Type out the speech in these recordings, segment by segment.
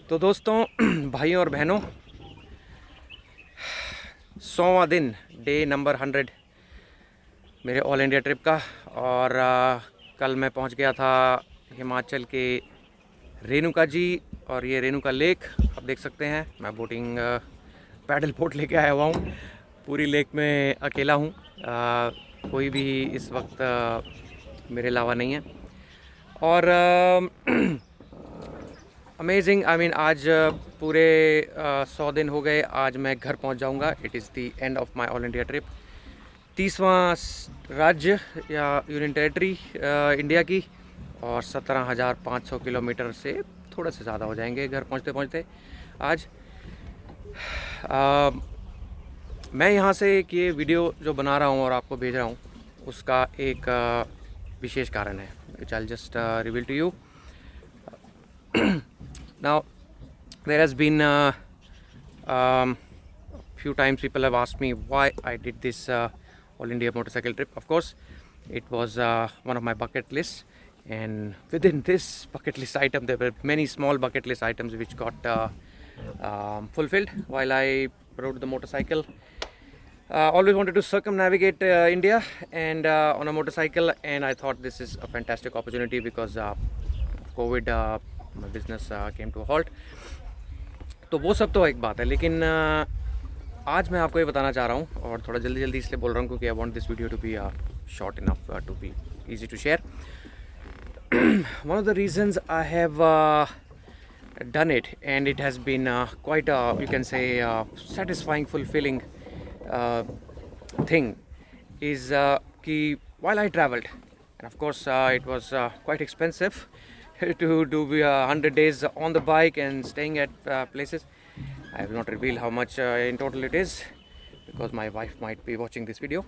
तो दोस्तों, भाइयों और बहनों, 100वां दिन, डे नंबर 100 मेरे ऑल इंडिया ट्रिप का। और कल मैं पहुंच गया था हिमाचल के रेणुका जी। और ये रेणुका लेक आप देख सकते हैं। मैं बोटिंग पैडल बोट लेके आया हुआ हूँ। पूरी लेक में अकेला हूँ। कोई भी इस वक्त मेरे अलावा नहीं है। और अमेजिंग, आई मीन आज पूरे 100 दिन हो गए। आज मैं घर पहुंच जाऊंगा। It is the end of my all India trip. 30वां राज्य या यूनियन टेरेटरी इंडिया की। और 17,500 किलोमीटर से थोड़ा सा ज़्यादा हो जाएंगे घर पहुंचते पहुंचते आज। मैं यहाँ से एक ये वीडियो जो बना रहा हूँ और आपको भेज रहा हूँ, उसका एक विशेष कारण है, which I just reveal to you now. There has been few times people have asked me why I did this all India motorcycle trip. Of course, it was one of my bucket lists, and within this bucket list item there were many small bucket list items which got fulfilled while I rode the motorcycle. Always wanted to circumnavigate India and on a motorcycle, and I thought this is a fantastic opportunity because COVID, my business came to a halt. तो वो सब तो एक बात है, लेकिन आज मैं आपको ये बताना चाह रहा हूँ, और थोड़ा जल्दी जल्दी इसलिए बोल रहा हूँ क्योंकि I want this video to be short enough to be easy to share. One of the reasons I have done it, and it has been quite a, you can say, satisfying, fulfilling thing, is कि while I traveled, and of course it was quite expensive to do 100 days on the bike and staying at places. I will not reveal how much in total it is because my wife might be watching this video.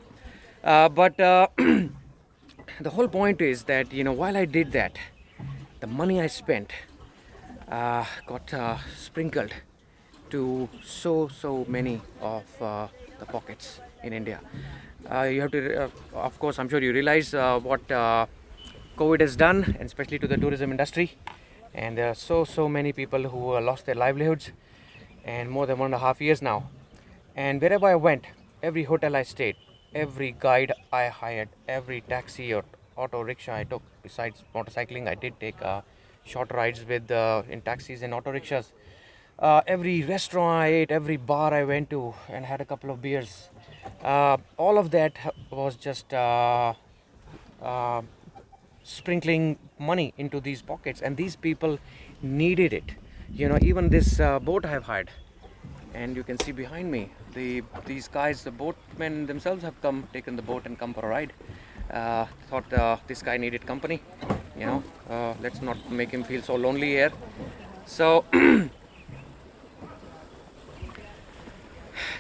But the whole point is that, while I did that, the money I spent got sprinkled to so many of the pockets in India. You have to, of course, I'm sure you realize what COVID has done, and especially to the tourism industry. And there are so many people who lost their livelihoods, and more than 1.5 years now. And wherever I went, every hotel I stayed, every guide I hired, every taxi or auto rickshaw I took, besides motorcycling, I did take short rides with in taxis and auto rickshaws. Every restaurant I ate, every bar I went to and had a couple of beers, all of that was just sprinkling money into these pockets, and these people needed it. Even this boat I have hired, and you can see behind me, these guys, the boatmen themselves have taken the boat and come for a ride. Thought this guy needed company. Let's not make him feel so lonely here. So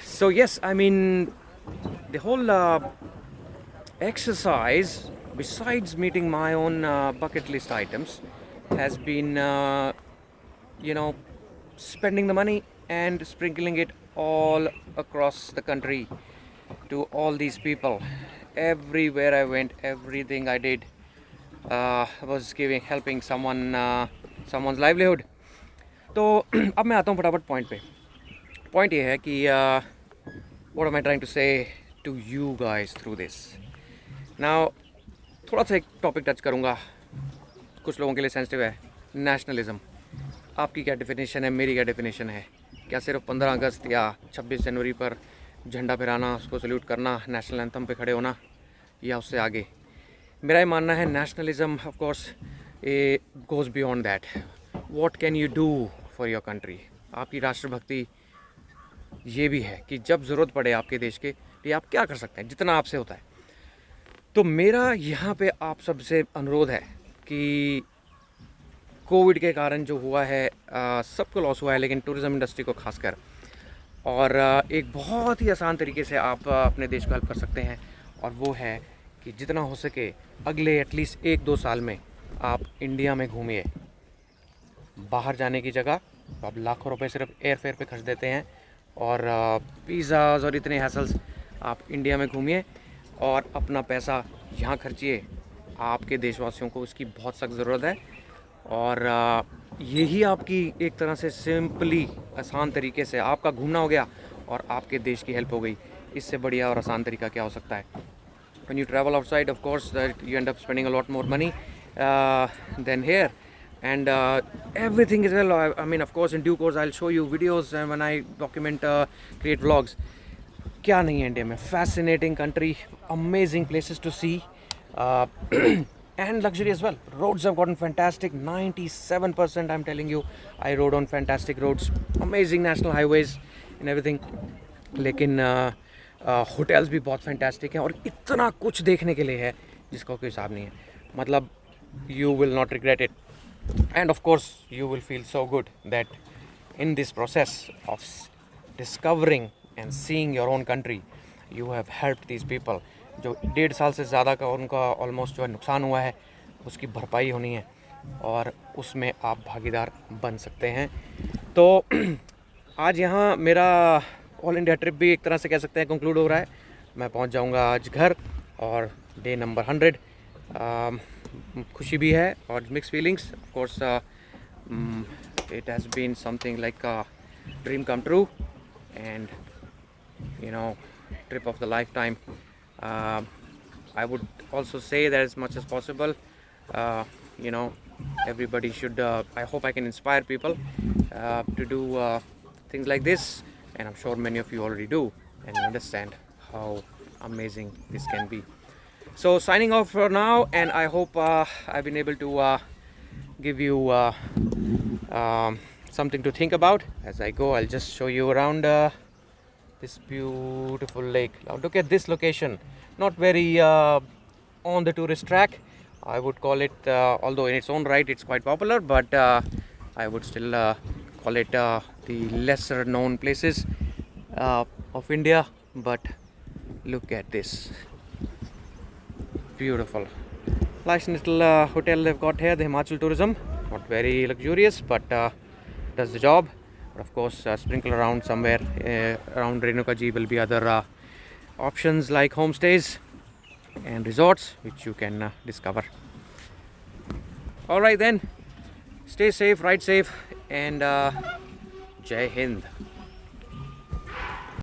so yes, I mean, the whole exercise, besides meeting my own bucket list items, has been spending the money and sprinkling it all across the country to all these people. Everywhere I went, everything I did was helping someone's livelihood. तो अब मैं आता हूँ फटाफट point पे। Point ये है कि what am I trying to say to you guys through this now. थोड़ा सा एक टॉपिक टच करूँगा, कुछ लोगों के लिए सेंसिटिव है। नेशनलिज्म, आपकी क्या डेफिनेशन है, मेरी क्या डेफिनेशन है? क्या सिर्फ 15 अगस्त या 26 जनवरी पर झंडा फहराना, उसको सल्यूट करना, नेशनल एंथम पे खड़े होना, या उससे आगे? मेरा ये मानना है nationalism of course A goes beyond that. What can you do for your country? आपकी राष्ट्रभक्ति ये भी है कि जब ज़रूरत पड़े आपके देश के लिए आप क्या कर सकते हैं, जितना आपसे होता है। तो मेरा यहाँ पे आप सबसे अनुरोध है कि कोविड के कारण जो हुआ है, सबको लॉस हुआ है, लेकिन टूरिज़्म इंडस्ट्री को खासकर, और एक बहुत ही आसान तरीके से आप अपने देश को हेल्प कर सकते हैं, और वो है कि जितना हो सके अगले एटलीस्ट 1-2 साल में आप इंडिया में घूमिए। बाहर जाने की जगह आप लाखों रुपए सिर्फ एयर फेयर पे खर्च देते हैं, और वीज़ाज़ और इतने हैसल्स। आप इंडिया में घूमिए और अपना पैसा यहाँ खर्चिए। आपके देशवासियों को उसकी बहुत सख्त ज़रूरत है। और यही आपकी एक तरह से सिंपली आसान तरीके से आपका घूमना हो गया और आपके देश की हेल्प हो गई। इससे बढ़िया और आसान तरीका क्या हो सकता है? When you travel outside, of course, that you end up spending a lot more money than here, and everything is well. I mean, of course, in due course, I'll show you videos when I document, create vlogs. क्या नहीं है India में? Fascinating country, amazing places to see, uh, and luxury as well. Roads have gotten fantastic. 97%, I'm telling you, I rode on fantastic roads, amazing national highways and everything. लेकिन hotels भी बहुत fantastic हैं और इतना कुछ देखने के लिए है जिसका कोई हिसाब नहीं है। मतलब you will not regret it, end of course you will feel so good that in this process of discovering and seeing your own country you have helped these people. जो 1.5 साल से ज़्यादा का उनका ऑलमोस्ट जो है नुकसान हुआ है उसकी भरपाई होनी है और उसमें आप भागीदार बन सकते हैं। तो आज यहाँ मेरा ऑल इंडिया ट्रिप भी एक तरह से कह सकते हैं कंक्लूड हो रहा है। मैं पहुँच जाऊँगा आज घर और डे नंबर 100। खुशी भी है और mix feelings. Of course it has been something like a dream come true and you know trip of the lifetime. I would also say that as much as possible, uh, you know everybody should, I hope I can inspire people to do things like this, and I'm sure many of you already do and understand how amazing this can be. So signing off for now, and I hope I've been able to give you something to think about. As I go, I'll just show you around this beautiful lake. Now look at this location, not very on the tourist track, I would call it, although in its own right it's quite popular, but I would still call it the lesser known places of India. But look at this beautiful nice little hotel they've got here, the Himachal Tourism. Not very luxurious, but does the job. Of course, sprinkle around somewhere around Renuka-ji will be other options like homestays and resorts which you can discover. All right then, stay safe, ride safe, and Jai Hind.